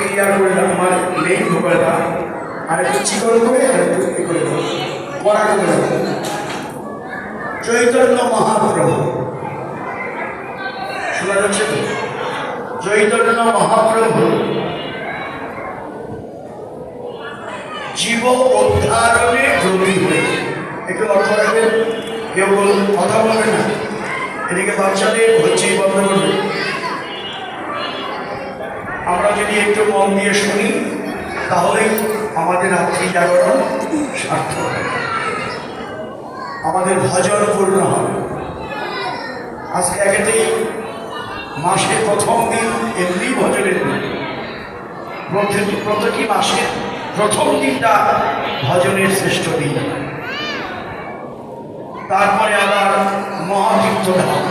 Clear করে দাও, আমার মেইন ভোকালটা আর একটু চিকন করে আর একটু এ করে দাও, কড়া করে দাও। চৈতন্য মহাপ্রভু, শোনা যাচ্ছে তো? চৈতন্য মহাপ্রভু জীব উদ্ধারণে ব্রতী হয়েছে। একটু লক্ষ্য রাখবেন, কেউ কথা বলবে না, এদিকে বাচ্চাদের হচ্ছেই বন্ধ করবে। আমরা যদি একটু মন দিয়ে শুনি তাহলেই আমাদের রাত্রি জাগরণ সার্থক হবে, আমাদের ভজন পূর্ণ হবে। আজকে একেতেই মাসের প্রথম দিন এমনি ভজনের দিন, প্রতিটি মাসের প্রথম দিনটা ভজনের শ্রেষ্ঠ দিন। তারপরে আবার মহাতীর্থ ধাম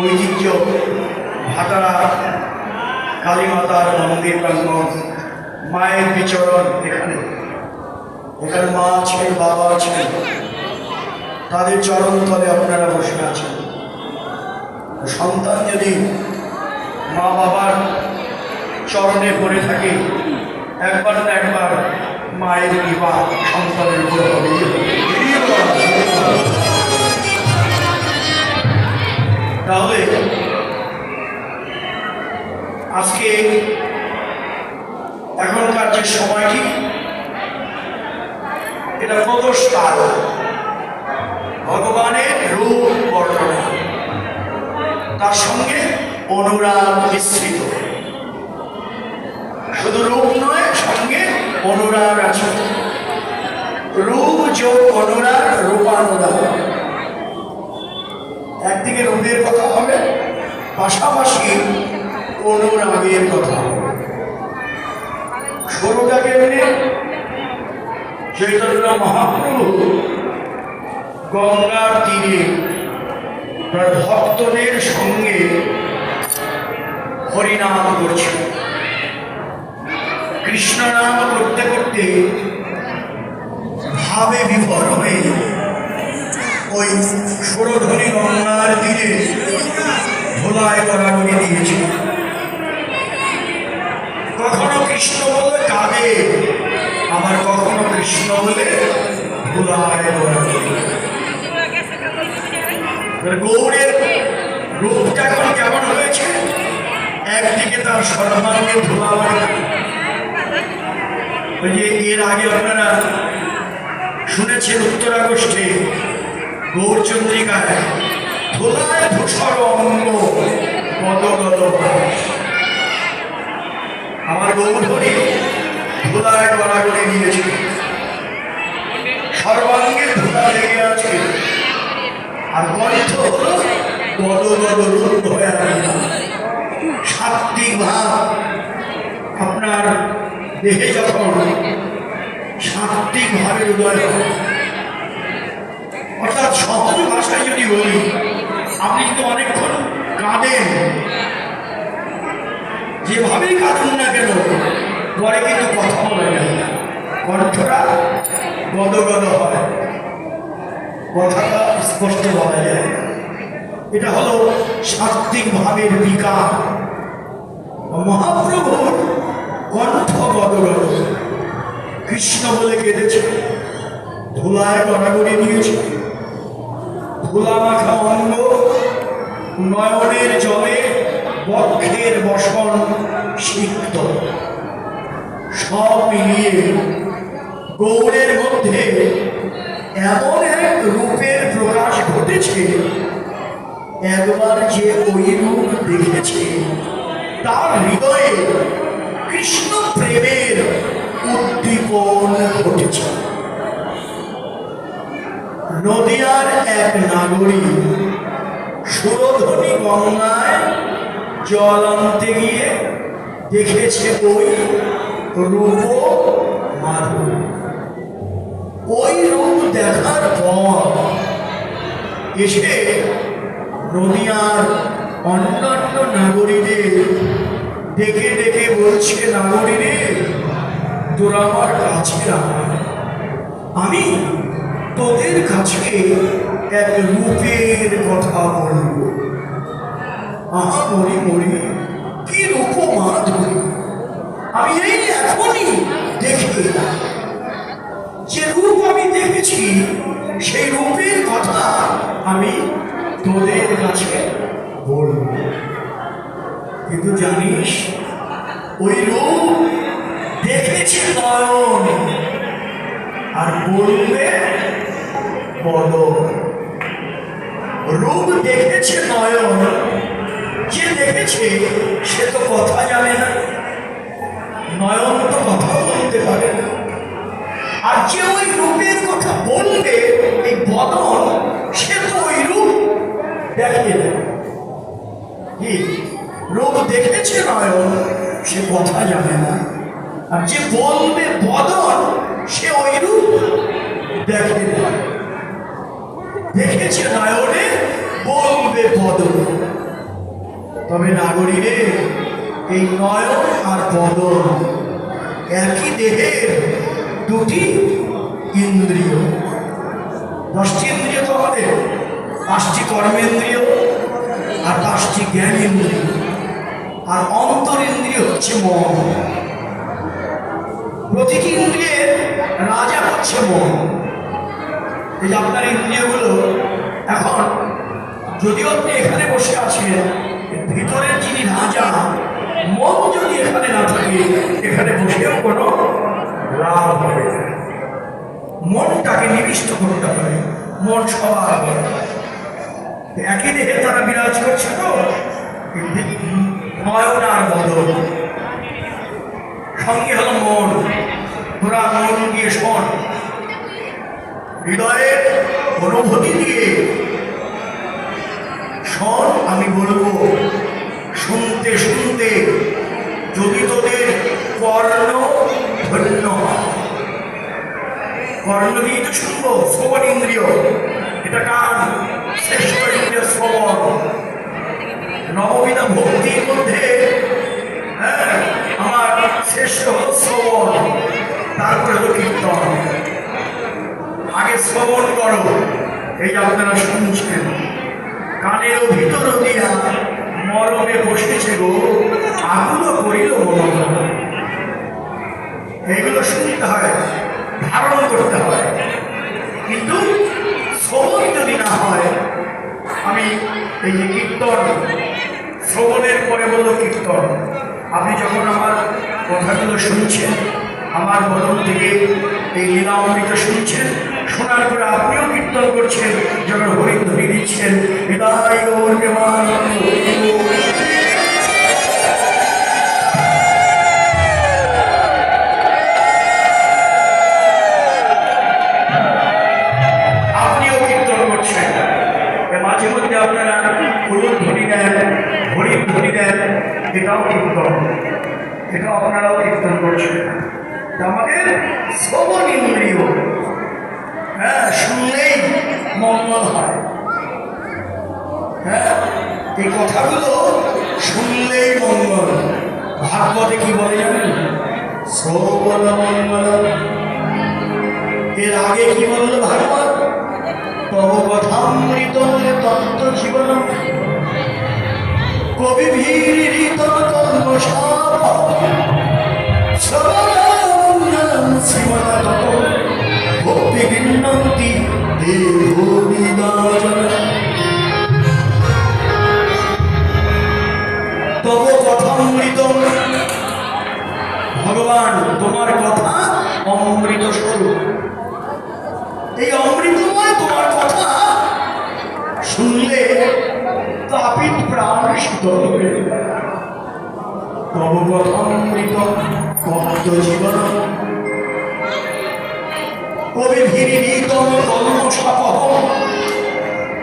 ঐতিহ্য ভাটারা কালীমাতার মন্দির প্রাঙ্গণ, মায়ের বিচরণ। এখানে এখানে মা আছেন, বাবা আছেন, তাদের চরণ তলে আপনারা বসে আছেন। সন্তান যদি মা বাবার চরণে পড়ে থাকে, একবার না একবার মায়ের কৃপা সন্তানের উপর হবে। তাহলে আজকে এখনকার যে সময়টি, এটা প্রদোষকাল, ভগবানের রূপ বর্ণনা, তার সঙ্গে অনুরাগ মিশ্রিত। শুধু রূপ নয়, সঙ্গে অনুরাগ আছে। রূপ যোগ অনুরাগ, রূপানুরাগ। একদিকে রূপের কথা হবে, পাশাপাশি অনুরাগের কথা হবে। শুরুটাকে এনে চৈতন্য মহাপ্রভু গঙ্গার তীরে ভক্তদের সঙ্গে হরিনাম করছে। কৃষ্ণ নাম করতে করতে ভাবে বিভোর হয়ে ওই সুরধ্বনি গঙ্গার তীরে ধুলায় গড়াগড়ি দিয়েছে। কখনো কৃষ্ণ বলে কাঁদে, আবার কখনো কৃষ্ণ বলে ধুলায় গড়াগড়ি। গৌরের রূপটা এখন কেমন হয়েছে? একদিকে তার সর্বাঙ্গে ধুলা মারা। ওই যে এর আগে আপনারা শুনেছেন উত্তরাগোষ্ঠে গৌরচন্দ্রিকায় ধুলায় ধূসর অঙ্গ গদগদ। আমার গৌরধনী ধুলায় গড়াগড়ি নিয়েছে, সর্বাঙ্গে ধুলা লেগে আছে, আর কণ্ঠ গদগদ রূপ হয়ে আছে। সাত্বিক ভাব আপনার দেহে যখন সাত্বিক ভাবে উদয় হয়, অর্থাৎ সহজ ভাষায় যদি বলি, আপনি কিন্তু অনেকক্ষণ কাঁদেন, যেভাবেই কাঁদুন না কেন, পরে কিন্তু কথা বলা যায় না, কণ্ঠটা গদগদ হয়, কথাটা স্পষ্ট বলা যায় না। এটা হলো সাত্বিক ভাবের বিকার। মহাপ্রভুর কণ্ঠ গদগদ, কৃষ্ণ বলে কেঁদেছে, ধুলায় গড়াগড়ি দিয়েছে, ধুলা মাখা অঙ্গ, নয়নের জলে বক্ষের বসন সিক্ত। সব মিলিয়ে গৌরের মধ্যে এমন এক রূপের প্রকাশ ঘটেছে, একবার যে ওই রূপ দেখেছে তার হৃদয়ে কৃষ্ণ প্রেমের উদ্দীপন ঘটেছে। নদিয়ার এক নাগরিক সুরধ্বনি গঙ্গায় জল আনতে গিয়ে দেখেছে ওই রূপ মাধুরী। ওই রূপ দেখার পর এসে নদিয়ার অন্যান্য নাগরিকদের ডেকে ডেকে বলছে, নাগরিকরে তোরা আমার কাছে আমি তোদের কাছে এক রূপের কথা বলব। আহা মরি মরি, কি রূপ মাধুরী! আমি এই এখনই দেখি যে রূপ আমি দেখেছি সেই রূপের কথা আমি তোদের কাছে বলব। কিন্তু জানিস ওই রূপ দেখেছে নয়ন আর বলবে বদন। রূপ দেখেছে নয়ন, যে দেখেছে সে তো কথা জানে না, নয়ন তো কথা বলতে পারে না। আর যে ওই রূপের কথা বলবে এই বদন, সে তো ওই রূপ দেখে না। কি রূপ দেখেছে নয়ন, সে কথা জানে না, আর যে বলবে বদন সে ওই রূপ দেখে না। দেখেছে নয়নে, বলবে বদন। তবে নাগরীরে, এই নয়ন আর বদন একই দেহের দুটি ইন্দ্রিয়। 10টি ইন্দ্রিয় তো আমাদের, 5টি কর্মেন্দ্রিয় আর 5টি জ্ঞান ইন্দ্রিয়, আর অন্তর ইন্দ্রিয় হচ্ছে মন। প্রতিটি ইন্দ্রিয়ের রাজা হচ্ছে মন। এই যে আপনার ইন্দ্রিয়গুলো এখন, যদিও আপনি এখানে বসে আছেন, ভিতরের যিনি রাজা মন যদি এখানে না থাকে, এখানে বসেও কোনো লাভ হবে না। মনটাকে নিবিষ্ট করতে হবে, মন সবার একই দেহে তারা বিরাজ করছে তো, নয়ন আর বদন। সঙ্গে হলো মন। তোরা মন দিয়ে শোন, হৃদয়ের অনুভূতি দিয়ে শোন, আমি বলবো। শুনতে শুনতে যদি তোদের কর্ণ ধন্য হয়, কর্ণ দিয়ে তো শুনবো, শ্রবণ ইন্দ্রিয়, এটা কান, শ্রেষ্ঠ ইন্দ্রিয় শ্রবণ। নববিধা ভক্তির মধ্যে আমার শ্রেষ্ঠ শ্রবণ, তারপরে হলো কীর্তন। আগে শ্রবণ করো, এই আপনারা শুনছেন। কানের ভিতর দিয়া মরমে বসেছে গো, আগুন করিল মন। এগুলো শুনতে হয়, ধারণ করতে হয়। কিন্তু শ্রবণ যদি না হয়, আমি এই যে কীর্তন, শ্রবণের পরে বললো কীর্তন। আপনি যখন আমার কথাগুলো শুনছেন, আমার বদন থেকে এই লীলা অমৃত শুনছেন, শোনার পরে আপনিও কীর্তন করছেন, যখন হরিধ্বনি দিচ্ছেন, হৃদয় গৌর প্রেমানন্দ। আপনিও কীর্তন করছেন, মাঝে মধ্যে আপনারা হরিধ্বনি দেন, হরিধ্বনি দেন, এটাও কীর্তন, এটাও আপনারাও কীর্তন করছেন। আমাদের শ্রবণ ইন্দ্রিয়, শুনলেই মঙ্গল হয়। এই কথাগুলো শুনলেই মঙ্গল। ভাগবতে কি বলে জানেন? শ্রবণ মঙ্গল। এর আগে কি বললো ভাগবত? তব কথামৃত তত্ত্ব জীবন কবি ভীরিত কর্মশাপ শ্রবণমঙ্গলম শ্রীমদ ভক্তি গৃহ্ণন্তি দেববিদাজন। তব কথামৃত, ভগবান তোমার কথা অমৃত স্বরূপ। এই অমৃতময় তোমার কথা শুনলে তাপিত প্রাণ শীতল হয়ে যায়। তব কথামৃত ভক্ত জীবন কবি ভীরিতম কর্মশাপহ।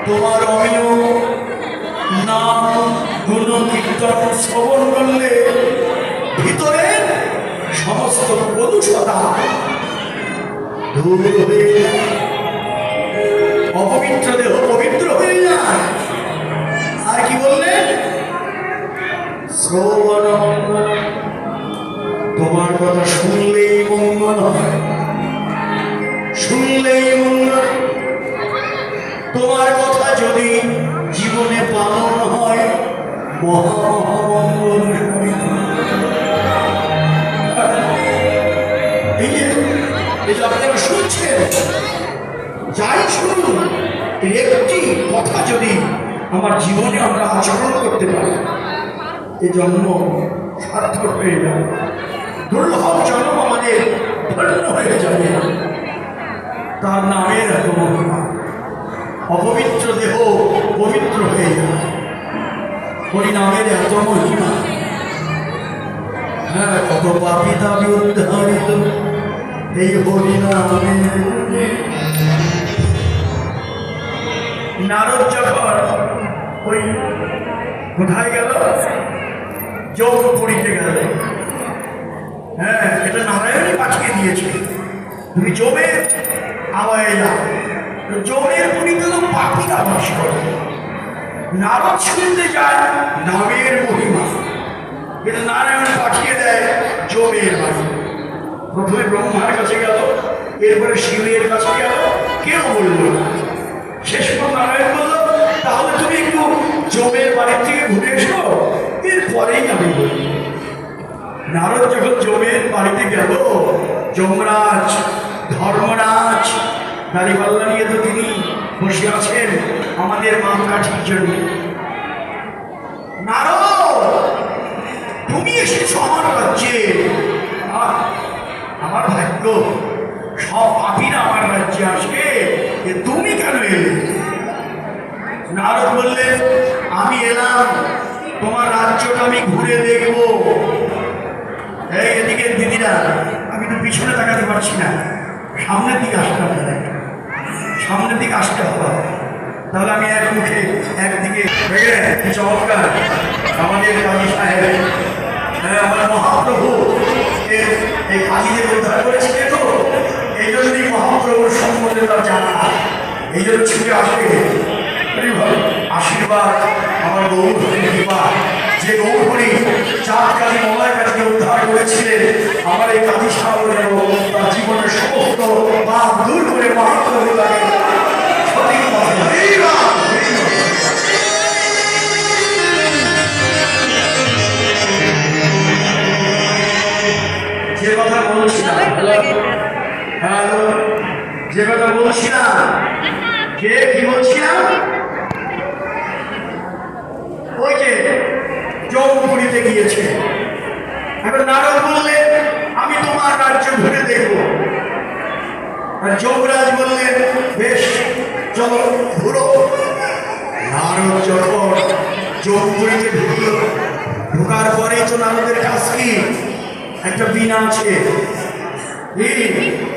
তোমার অমিয় নাম গুণ কীর্তন শ্রবণ করলে ভিতরে সমস্ত কলুষতা দূর হয়ে যায়, অপবিত্র দেহ পবিত্র হয়ে যায়। আর কি বললেন? শ্রবণ মঙ্গল, তোমার কথা শুনলেই মঙ্গল হয়, শুনলেই মঙ্গল। তোমার কথা যদি জীবনে পালন হয়, মহামঙ্গল। আপনারা শুনছেন, যাই শুনুন, এর একটি কথা যদি আমার জীবনে আমরা আচরণ করতে পারি, এ জন্ম সার্থক হয়ে যাবে, দুর্লভ জন্ম আমাদের ধন্য হয়ে যাবে। তার নামের এত মহিমা, অপবিত্র দেহ পবিত্র হয়ে যাবে, হরিনামের এত মহিমা। হ্যাঁ, কত পাপী দাবি উদ্ধারিত এই হরিনামের। নারদ যখন ওই কোথায় গেল, যৌনপুরীতে গেল। হ্যাঁ, এটা নারায়ণই পাঠিয়ে দিয়েছে, তুমি যমের আওয়ায় যাও। যমের পুরীতে তো পাখিরা বাস করে। নারদ শুনতে যায় নামের মহিমা, এটা নারায়ণ পাঠিয়ে দেয় যমের বাড়ি। প্রথমে ব্রহ্মার কাছে গেল, এরপরে শিবের কাছে গেল, কেউ বলল না। শেষ পর নারায়ণ বলল, তাহলে তুমি একটু যমের বাড়ির থেকে ঘুরে এসো, এরপরেই আমি বলি। নারদ যখন যমের বাড়িতে গেল, যমরাজ ধর্মরাজ দাড়িপাল্লা নিয়ে তো তিনি বসে আছেন আমাদের মাপকাঠির জন্য। নারদ, তুমি এসেছো আমার রাজ্যে, আমার ভাগ্য, সব পাপীরা আমার রাজ্যে আসে, তুমি কেন এলে? নারদ বললেন, আমি এলাম তোমার রাজ্যটা আমি ঘুরে দেখবো। এই এদিকে দিদিরা, আমি তো পিছনে তাকাতে পারছি না, সামনের দিকে আসতে হবে, সামনের দিকে আসতে হবে, তাহলে আমি এক মুখে একদিকে চমৎকার আমাদের কাজী সাহেব, আমার মহাপ্রভু এই কাজীদের উদ্ধার করেছিল, তো এই জন্যই মহাপ্রভুর সম্বন্ধে তার জানা, এই জন্য ছুটে আসবে। আশীর্বাদ আমার গৌরহরি কৃপা, যে গৌরহরি চাঁদ কাজী মলয় কাজীকে উদ্ধার করেছিলেন, আমার এই কাজী সাহেব তার জীবনের সমস্ত পাপ দূর করে মহাপ্রভু লাগে সঠিক পথে। যে কথা বলছিলাম, হ্যালো, যে কথা বলছিলাম, কে কি বলছিলাম, ওই যে যৌনপুরীতে গিয়েছে। এখন নারদ বললেন, আমি তোমার রাজ্য ঘুরে দেখবো। আর যমরাজ বললেন, বেশ চলো ঘুরো। নারদ যখন যৌনপুরীতে ঢুকল, ঢোকার পরেই তো নারদের কাছ কি একটা বীণা আছে,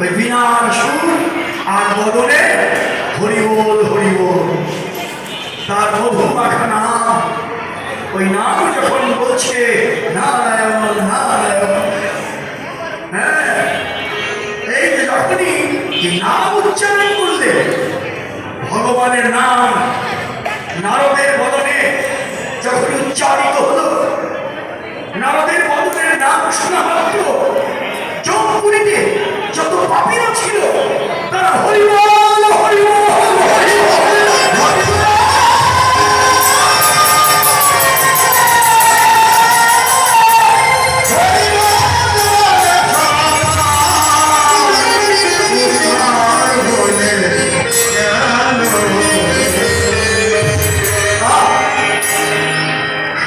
ওই বীণার সুর আর বদলে হরিবোল হরিবোল, তার মধু মাখা নাম। ওই নাম যখন বলছে নারায়ণ নারায়ণ, হ্যাঁ, এই যে যখনই নাম উচ্চারণ করলে ভগবানের নাম নারদের বদনে যখন উচ্চারিত হলো, নারদের বদনের নাম শোনা মাত্র যমপুরীতে যত পাপীরা ছিল তারা হরিবল হরিবল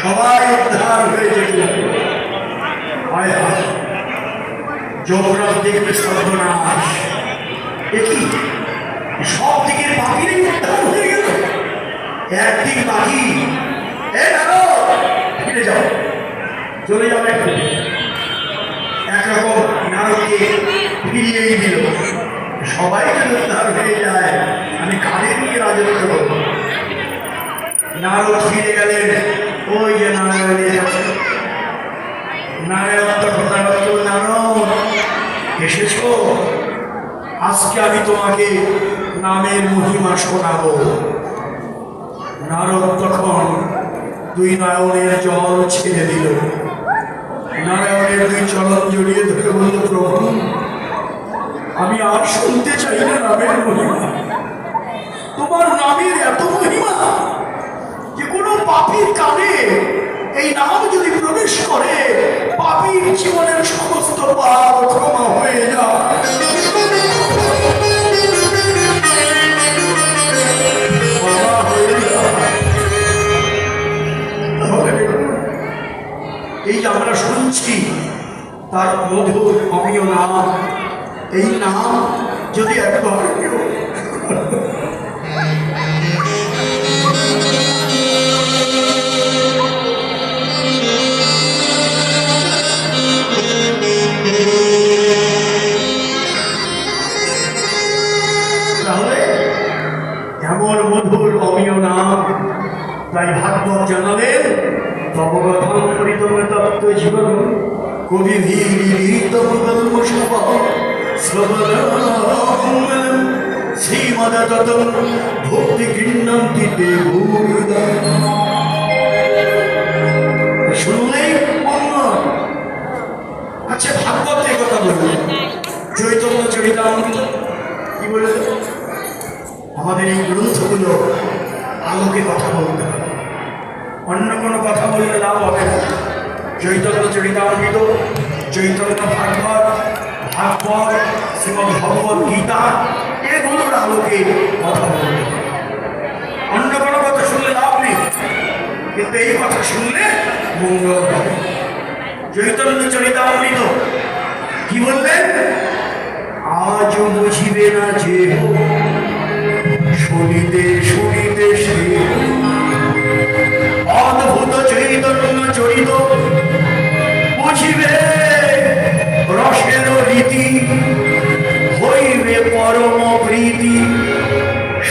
সবাই উদ্ধার হয়ে যেতে লাগলো। যমরাজ দেখবে সর্বনাশ, একই সব দিকের পাখিরই উদ্ধার হয়ে গেল, একদিক পাখি। ফিরে যাও, চলে যাও, একরকম নারদকে ফিরিয়েই দিল। সবাই যেন উদ্ধার হয়ে যায়, আমি কাঁধে নিয়ে রাজত্ব করব। নারদ ফিরে গেলেন ওই যে নারায়ণের কাছে। নারায়ণ তখন নারদ এসেছ, আজকে আমি তোমাকে নামের মহিমা শোনাবো। নারদ তখন দুই নয়নের জল ছেড়ে দিল, নারায়ণের দুই চরণ জড়িয়ে ধরে বলল, প্রভু আমি আর শুনতে চাই না নামের মহিমা, তোমার নামের এত মহিমা যে কোনো পাপীর কানে এই নাম যদি প্রবেশ করে, পাপীর জীবনের সমস্ত পাপ ক্ষমা হয়ে যায়। এই যে আমরা শুনছি তার মধুর অমীয় নাম, এই নাম যদি একবার কেউ তাহলে এমন মধুর অমীয় নাম, তাই ভাগবত জানালেন তবগতম পরিতম তত্ত্ব জীবন কবি ভীত শ্রীমদতম ভক্তি গৃহ্ণন্তি তে ভূমিদা। শুনলেই মঙ্গল। আচ্ছা, ভাগবত এই কথা বললেন, চৈতন্য চরিতামৃত কি বললেন? আমাদের এই গ্রন্থগুলো আলোকে কথা বলতে হবে, অন্য কোনো কথা বললে লাভ হবে না। চৈতন্য চরিতামৃত, চৈতন্য ভাগবত, ভাগবত, শ্রীমদ ভগবত গীতা, এগুলোর আলোকে কথা বলতে হবে। অন্য কোনো কথা শুনলে লাভ নেই, কিন্তু এই কথা শুনলে মঙ্গল হবে। চৈতন্য চরিতামৃত কি বললেন? আজও বুঝিবে না যে শুনিতে শুনিতে সে অদ্ভুত চৈতন্য চরিত বুঝিবে রসের রীতি হইবে পরম প্রীতি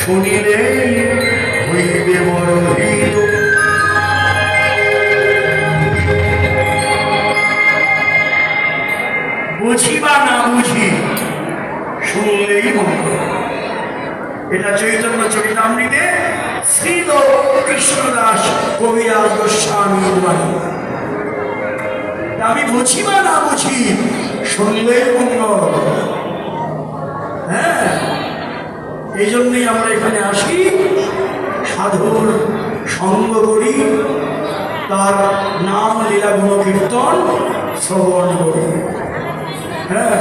শুনিলে হইবে বড় হৃদ। বুঝি বা না বুঝি, শুনলেই মঙ্গল। এটা চৈতন্য চরিতামৃতে শ্রীল কৃষ্ণদাস কবিরাজ গোস্বামীর বাণী। আমি বুঝি বা না বুঝি, শুনলেই মঙ্গল। হ্যাঁ, এই জন্যই আমরা এখানে আসি, সাধুর সঙ্গ করি, তার নাম লীলা গুণ কীর্তন শ্রবণ করি। হ্যাঁ,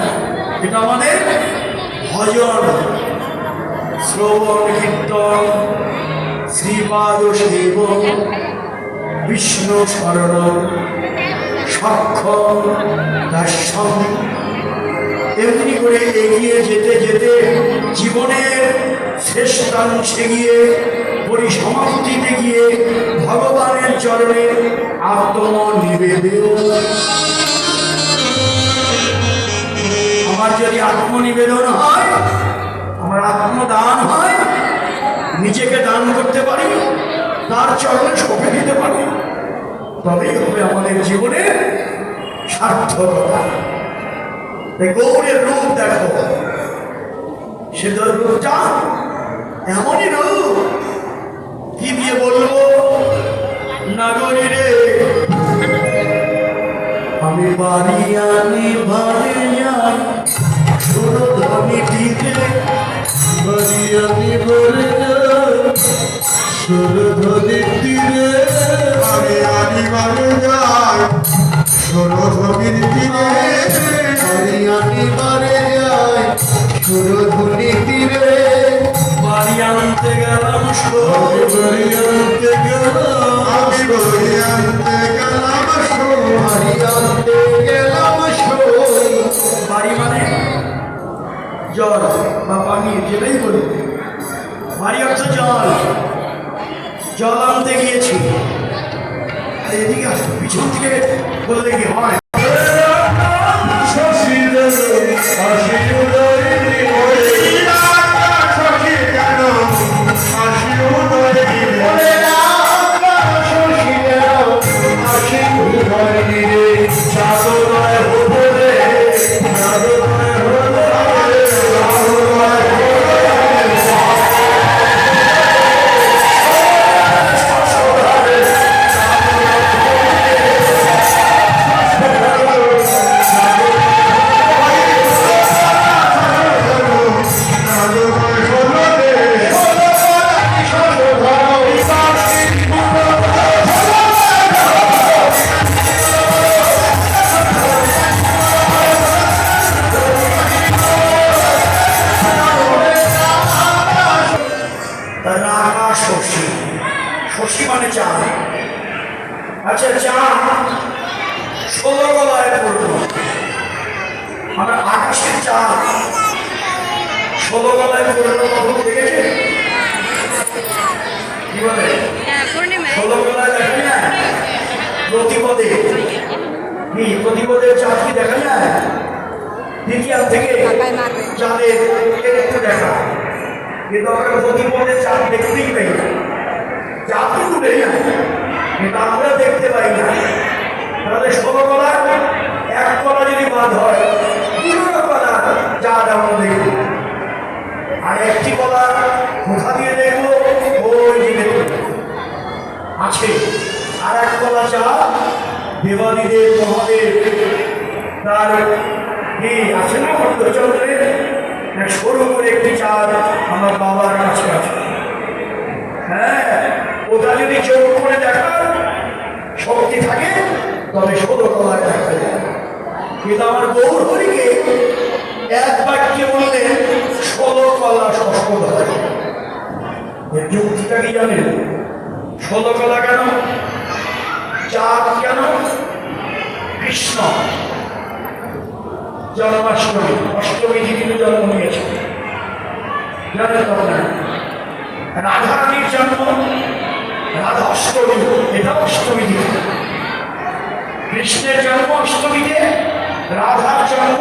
এটা আমাদের ভজন, শ্রবণ কীর্তন, শ্রীপাদ সেবন, বিষ্ণু স্মরণ, সক্ষম দর্শন। এমনি করে এগিয়ে যেতে যেতে জীবনের শেষাংশে গিয়ে, পরিসমাপ্তিতে গিয়ে ভগবানের চরণে আত্মনিবেদন। আমার যদি আত্মনিবেদন হয়, আমার আত্মদান হয়, নিজেকে দান করতে পারি, তার চরণে সঁপে দিতে পারি, তবেই হবে আমাদের জীবনে সার্থকতা। গৌরের রূপ দেখো, সে রূপটা এমনই রূপ, কি দিয়ে বলবো? নাগরী রে আমি বাড়ি আনি ভারে যাই, সুরধ্বনি দিতে বাড়ি আনি ভরে যাই, সুরধ্বনি তীরে আমি আনি বারে যাই, সুরধ্বনির তীরে বাড়ি আনি বারে যাই, সুরধ্বনি তীরে বাড়ি আনতে গেলাম, বাড়ি আনতে গেলাম, আমি বই আনতে গেলাম, বাড়ি আনতে গেলাম। বাড়ি মানে জল বা পানি, যেটাই বলি। বাড়ি অর্থ জল, জল আনতে গিয়েছি। এদিকে আসো, পিছন থেকে বললে কি হয়? ষোলো গলায় পুরনো কখন দেখেছে? কি বলে? ষোলো গলায় দেখা যায় প্রতিপদে। কি প্রতিপদের চাঁদ কি দেখা যায়? দ্বিতীয় থেকে চাঁদের একটু দেখা, কিন্তু আমরা প্রতিপদের চাঁদ দেখতেই পাই না। চাঁদ কিন্তু নেই না, কিন্তু আমরা দেখতে পাই না। তাহলে ষোলো গলা এক গলা যদি বাদ হয়, পুরোনো গলা চাঁদ আমরা দেখব। আর একটি গলা কোথা দিয়ে দেখবো? ওই দিকে আছে। আর এক গলা চাঁদ দেবাদিদেব মহাদেব তার কি আছে না মধ্যচন্দ্রের সরু করে একটি চাঁদ আমার বাবার কাছে আছে। হ্যাঁ, ওটা যদি চোখ করে দেখার শক্তি থাকে তবে ষোলো গলায় দেখা যায়। কিন্তু আমার গৌর হরিকে এক বাক্যে বললেন ষোলো গলা সফল হয়। এর যুক্তিটা কি জানেন? ষোলো গলা কেন, চাঁদ কেন? কৃষ্ণ জন্মাষ্টমী, অষ্টমী দিনে জন্ম নিয়েছে, জানেন তো না? রাধারানীর জন্ম রাধা অষ্টমী, এটা অষ্টমী দিনে। কৃষ্ণের জন্ম অষ্টমীতে, রাধার জন্ম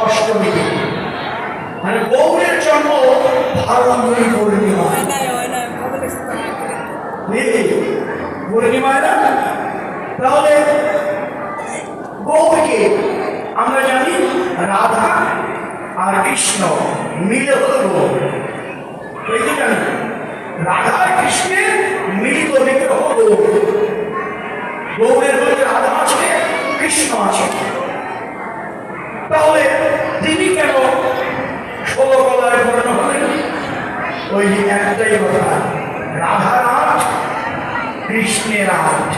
অষ্টমীতে। মানে গৌরের জন্ম ফাল্গুনী পূর্ণিমা। পূর্ণিমায় না? তাহলে গৌরকে আমরা জানি রাধা আর কৃষ্ণ মিলে হল গৌর। এই যে জানি রাধা আর কৃষ্ণের মিলিত বিগ্রহ গৌর। গৌরের মধ্যে রাধা আছে, কৃষ্ণ আছে। তাহলে তিনি কেন ষোলো গলায় পূর্ণ হলেন? ওই একটাই কথা, রাধার আট, কৃষ্ণের আট।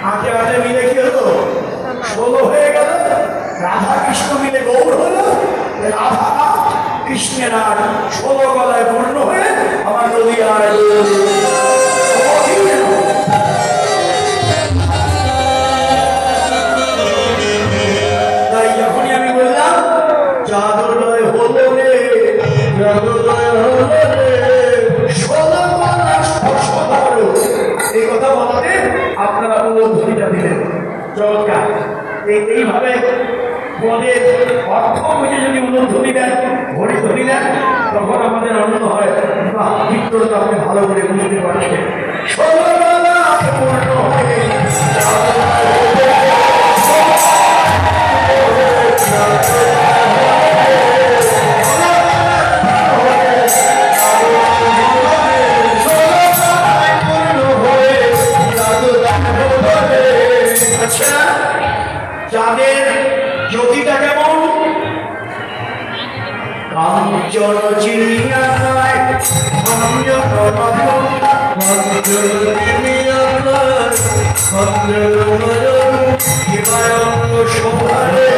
হাতে হাতে মিলে কি হলো? ষোলো হয়ে গেল। রাধা কৃষ্ণ মিলে গৌর হলো। রাধা আট, কৃষ্ণের আট, ষোলো গলায় পূর্ণ হয়ে আমার নদী আর তাই যখনই আমি বললাম চাঁদোদয় হলো রে, চাঁদোদয় হলো রে, ষোলো গলা স্পর্শ করো, এই কথা বলাতে আপনারা অনুধ্বনিটা দিলেন। চমৎকার। এইভাবে পদের অর্থ বুঝে যদি অনুধ্বনি দেন, হরিধ্বনি দেন, তখন আমাদের আনন্দ হয়। বাহ, কীর্তনটা আপনি ভালো করে বুঝতে পারছেন। ষোলো গলা পূর্ণ হয়ে চাঁদের জ্যোতিটা কেমন? কাঞ্চন চিনিয়ায় শোভারে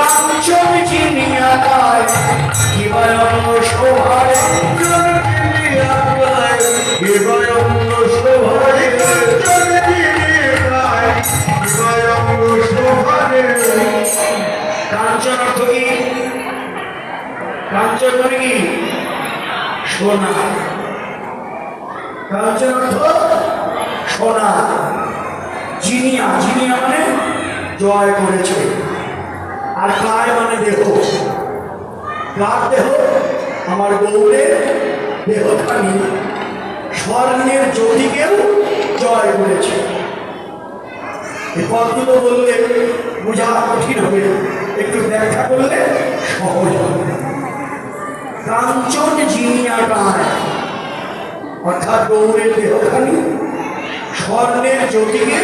কাঞ্চন চিনিয়ায় শোভারে কাঞ্চন অর্থ কি? কাঞ্চন মানে কি? সোনা। কাঞ্চন অর্থ সোনা। জিনিয়া, জিনিয়া মানে জয় করেছে। আর কায় মানে দেহ। কার দেহ? আমার গৌরের দেহখানি স্বর্ণের জ্যোতিকেও জয় করেছে। এই পদগুলো বললে বোঝা কঠিন হবে, একটু ব্যাখ্যা করলে সহজ হবে। কাঞ্চন জিনিয়া গায়, অর্থাৎ গৌরের দেহখানি স্বর্ণের জ্যোতিকে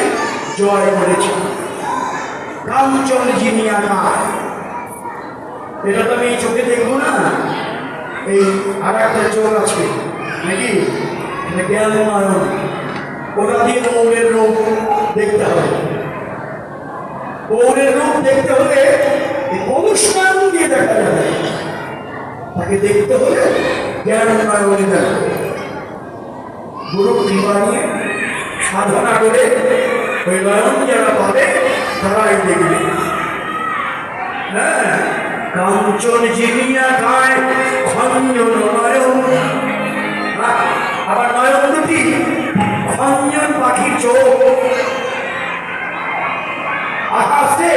জয় করেছে। কাঞ্চন জিনিয়া গায়, এটা তো আমি চোখে দেখবো না। এই আর একটা চোখ আছে নাকি, জ্ঞান নয়ন, ওটা দিয়ে গৌরের রূপ দেখতে হবে। গৌরের রূপ দেখতে হলে অনুষ্ঠান দিয়ে দেখা যাবে। তাকে দেখতে হলে জ্ঞান নয়নে দেখা, গুরু কৃপা নিয়ে সাধনা করে ওই নয়ন যারা পাবে তারাই দেখবে। হ্যাঁ, কাঞ্চন জিনিয়া গায় খঞ্জন নয়ন। আবার নয়ন দুটি খঞ্জন পাখির চোখ। আকাশে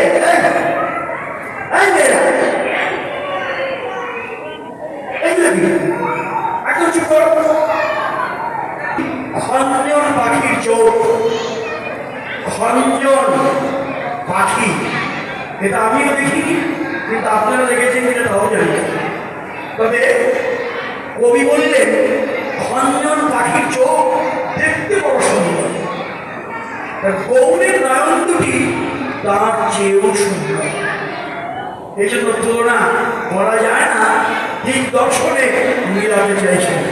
খঞ্জন পাখির চোখ, খঞ্জন পাখি, এটা আমিও দেখিনি, কিন্তু আপনারা দেখেছেন কিনা তাও জানি না। তবে কবি বললেন খঞ্জন পাখির চোখ দেখতে বড় সুন্দর, গৌরের নয়ন দুটি তার চেয়েও সুন্দর। এই জন্য তুলনা করা যায় না, ঠিক দর্শনে মিলাতে চাইছেন।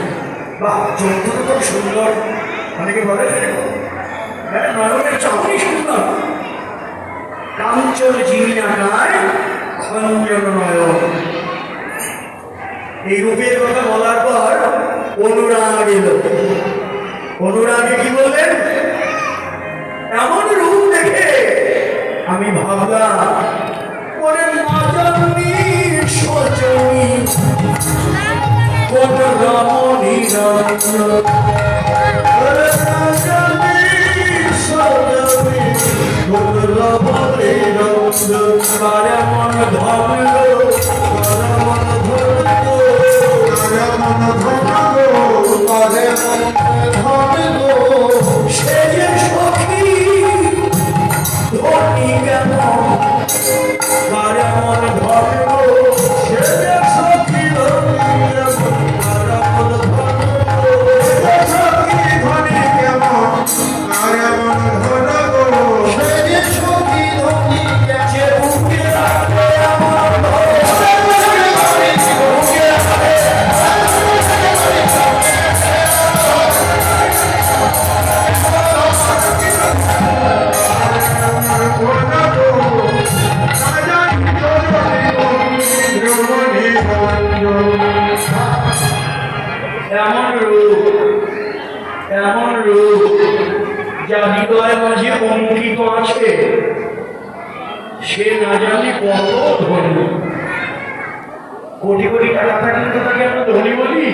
বা চোখগুলো তো সুন্দর, অনেকে বলে নয়নের চাকরি সুন্দর। কাঞ্চন জিনিয়া গায় খঞ্জন নয়ন। এই রূপের কথা বলার পর অনুরাগ এলো। অনুরাগে কি বললেন? এমন রূপ দেখে আমি ভাবলাম, ওরে মাজানি সজনী কোন রমণী রঞ্জন, ওরে মাজানি সজনী কোন রমণী রঞ্জন, কারে মন ধরলো, কারে মন ধরলো, কারে মন ধরলো, কারে মন ধরলো, সে যে সখী ধনী কেন, কারে মন ধরলো, সে যে সখী ধনী কেন, কারে মন ধরলো, সে সখী ধনী কেন, কারে মন ধরলো, সে যে সখী ধনী কেন, যে বুকে রাখে আমার বুকে রাখে এমন রূপ যা হৃদয় মাঝে অঙ্কিত আছে, সে না জানি কত ধনী। কোটি কোটি টাকা থাকলে তো তাকে আমরা ধনী বলি,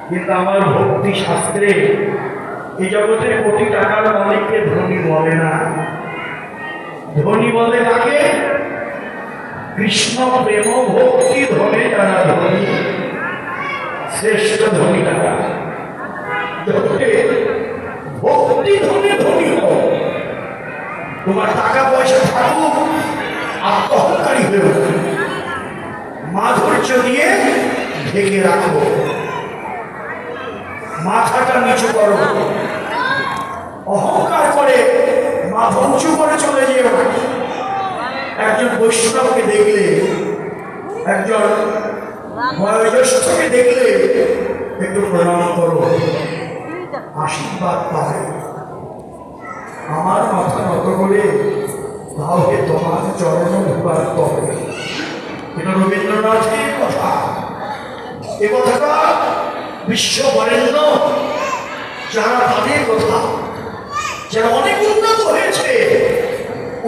কিন্তু আমার ভক্তি শাস্ত্রে এই জগতে কোটি টাকার মালিককে ধনী বলে না। ধনী বলে তাকে কৃষ্ণ প্রেম ভক্তি ধনে যারা ধনী, শ্রেষ্ঠ ধনী তারা। ভক্তি ধনে ধনী হও, তোমার টাকা পয়সা থাকুক, আত্মহংকারী হয়ে ওঠে, মাধুর্য দিয়ে ঢেকে রাখো, মাথাটা নিচু করো, অহংকার করে মাথা উঁচু করে চলে যেও। একজন বৈষ্ণবকে দেখলে, একজন বয়োজ্যেষ্ঠকে দেখলে একটু প্রণাম করো, আশীর্বাদ পাবে। আমার মাথা নত করে তাহলে তোমার চরণ ধোবার হবে। এটা রবীন্দ্রনাথের কথা। এ কথাটা বিশ্ব বরেণ্য যারা তাদের কথা, যারা অনেক উন্নত হয়েছে,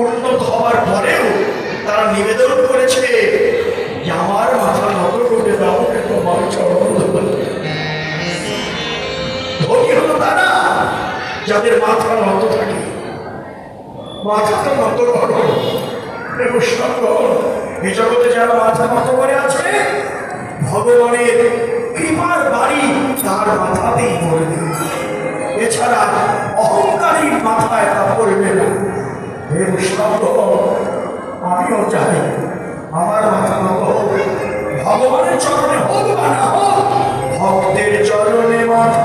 উন্নত হওয়ার পরেও তারা নিবেদন করেছে যে আমার মাথা নত করে দাও, তোমার চরণ ধোবার। ধনী হলো তারা যাদের মাথা নত থাকে। মাথাটা নত করো, এই জগতে যারা মাথা নত করে আছে, ভগবানের কৃপার বাড়ি তার মাথাতেই পড়বে, এছাড়া অহংকারীর মাথায় তা পড়বে না। হে বৈষ্ণব, আমিও চাই আমার মাথা নত হোক, ভগবানের চরণে হোক বা না হোক, ভক্তের চরণে মাথা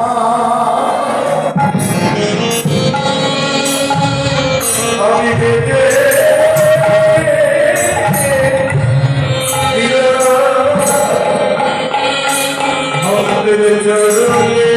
আমি পেতে ভক্তের চরণে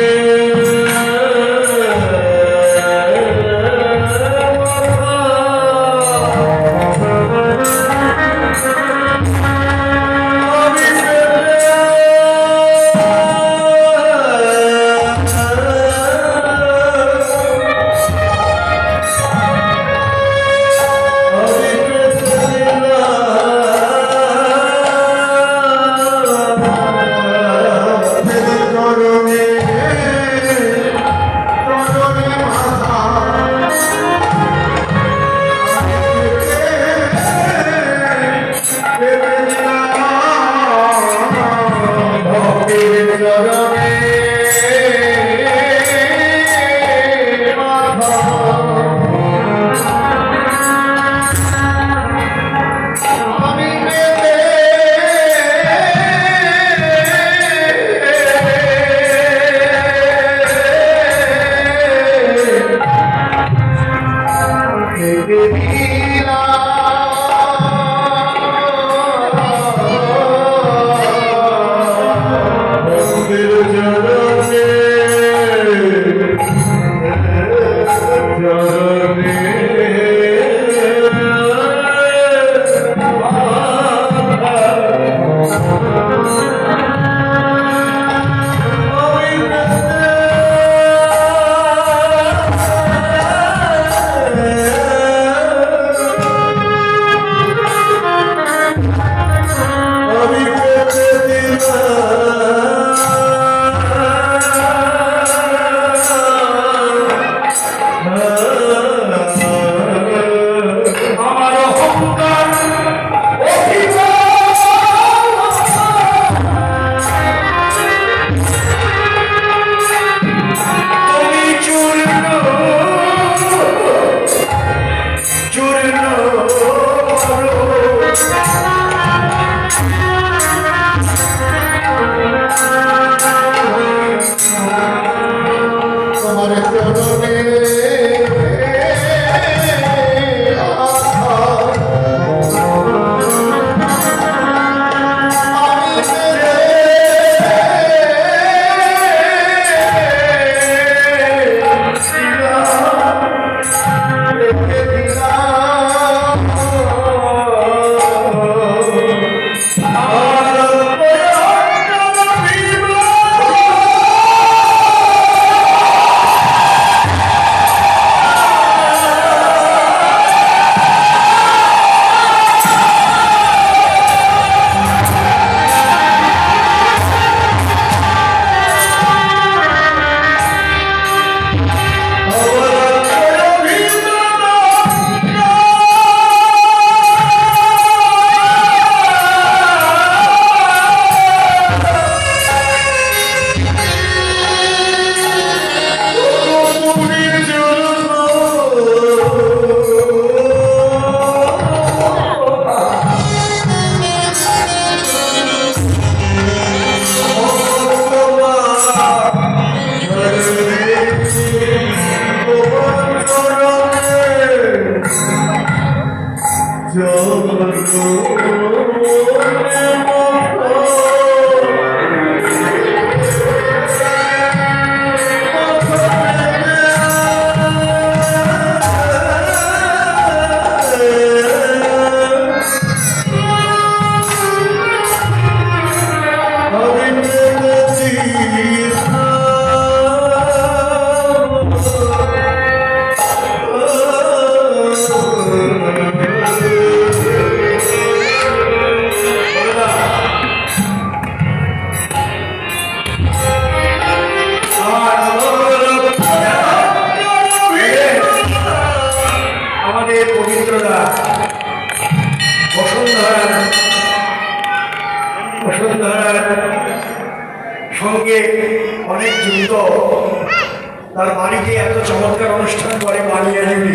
তার বাড়িতে এত চমৎকার অনুষ্ঠান করে বানিয়াজুড়ি,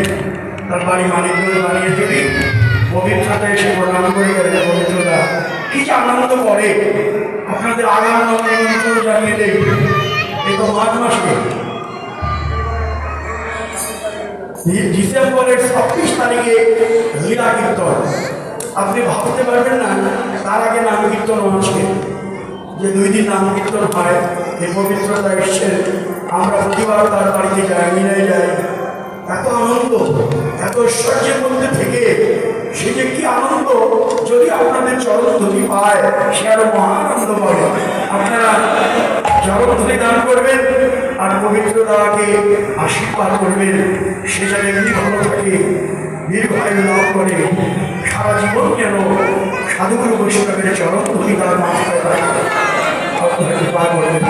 তার বাড়ি মানিকগঞ্জ বানিয়াজুড়ি। পবিত্রতা এসে প্রণাম করে গেলেন। পবিত্রতা কি যে আনন্দ করে, আপনাদের আগাম নিমন্ত্রণ জানিয়ে দেই। এই তো মাঘ মাসে ডিসেম্বরের 26 তারিখে লীলা কীর্তন। আপনি ভাবতে পারবেন না তার আগে নাম কীর্তন আছে, যে 2 দিন নাম কীর্তন হয়। এই পবিত্রতা এসছেন, আমরা প্রতিবার তার বাড়িতে যাই, মিলে যাই। এত আনন্দ, এত ঐশ্বর্যের মধ্যে থেকে সে যে কি আনন্দ, যদি আপনাদের চরণ ধুলি পায় সে আরো মহানন্দ পাবে। আপনারা চরণ ধুলি দান করবেন আর পবিত্রতাকে আশীর্বাদ করবেন। সে যেন এমনি ভালো থাকে, দীর্ঘায়ু লাভ করে, সারা জীবন যেন সাধুগুরু বৈষ্ণবের চরণ ধুলি তার মাথায় রাখে। আপনারা কৃপা করবেন।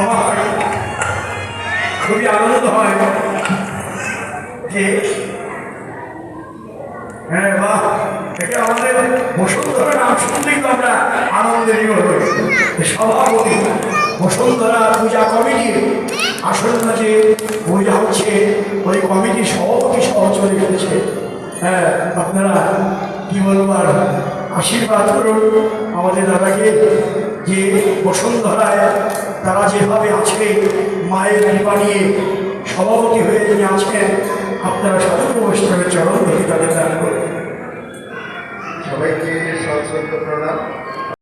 আমার খুবই আনন্দ হয় যে হ্যাঁ বাহ, এটা আমাদের বসুন্ধরা নাম শুনলেই তো আমরা আনন্দেরই হই। সভাপতি বসুন্ধরা পূজা কমিটির আসন্ন যে পূজা হচ্ছে, ওই কমিটির সভাপতি সহ চলে গেছে। হ্যাঁ, আপনারা কি বলবো আর, আশীর্বাদ করুন আমাদের দাদাকে, যে বসুন্ধরায় তারা যেভাবে আছে মায়ের কৃপা নিয়ে সভাপতি হয়ে যিনি আছেন, আপনারা সাধু বৈষ্ণবের চরণ ধরে তাদের দান করুন। সবাইকে সশ্রদ্ধ প্রণাম।